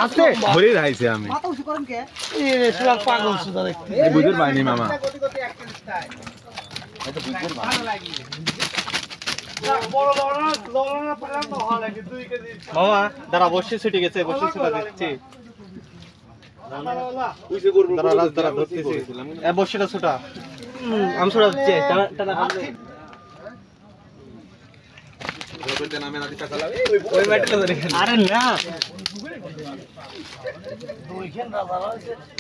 আছে ভরে রাইছে আমি পাগল সুদা দেখতে এই বুঝুর বাইনি মামা এটা বুঝুর বাইনি বড় লড়না পেলাম না হয় লাগে 2 কেজি মামা দাঁড়া বসে ছুটে গেছে বসে ছুটা দিচ্ছি উইসে করব দাঁড়া ধরতেছি এ বসেটা ছুটা আমি ছুটা দিচ্ছি টানা খাবে আরে না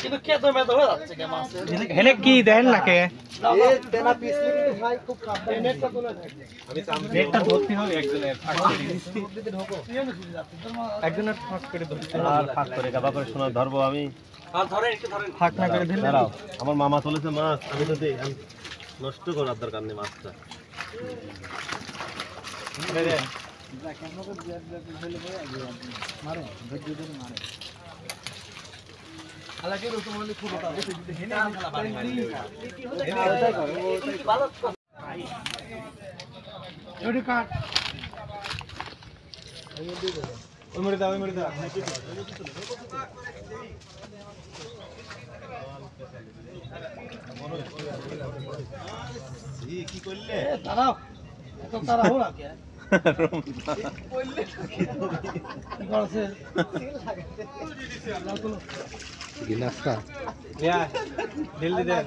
কিন্তু কে তো মেদ হয়ে যাচ্ছে কে মাছ হেনে কি দেন নাকে এ দেনা পিছলি ভাই খুব কাঁপে নেটটা তুলে আমি নেটটা ধরতে হবে একজনের একজনের ফাঁক করে ধরতে আর ফাঁক করে গাবা করে শোনা ধরবো আমি আর ধরেন একটু ধরেন ফাঁক না করে দিলে দাঁড়াও আমার মামা চলেছে মাছ আমি তো দেই নষ্ট করার দরকার নেই মাছটা দেন মারে ভিডিও দিয়ে মারে আলাকে রকম হলে খুব কথা বলতে দিতে হেনে খেলা বাড়ি মারি কি হলো ওটাই করো ভালো এডি কাট ওই মরে দাও কি করলে দাঁড়াও এত তারা হলো কি गिलासा या ढिल दे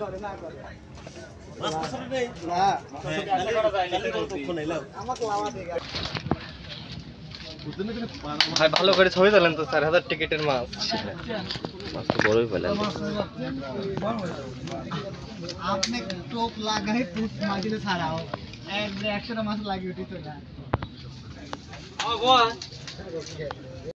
ভাই ভালো করে ছবি তোলেন তো 4000 টিকেটের মাছ মাছ তো বড়ই পেলেন आपने टोप लगा है पूछ माजिले सारा हो एक रिएक्शन मास लगी उठी तो ना आ गोवा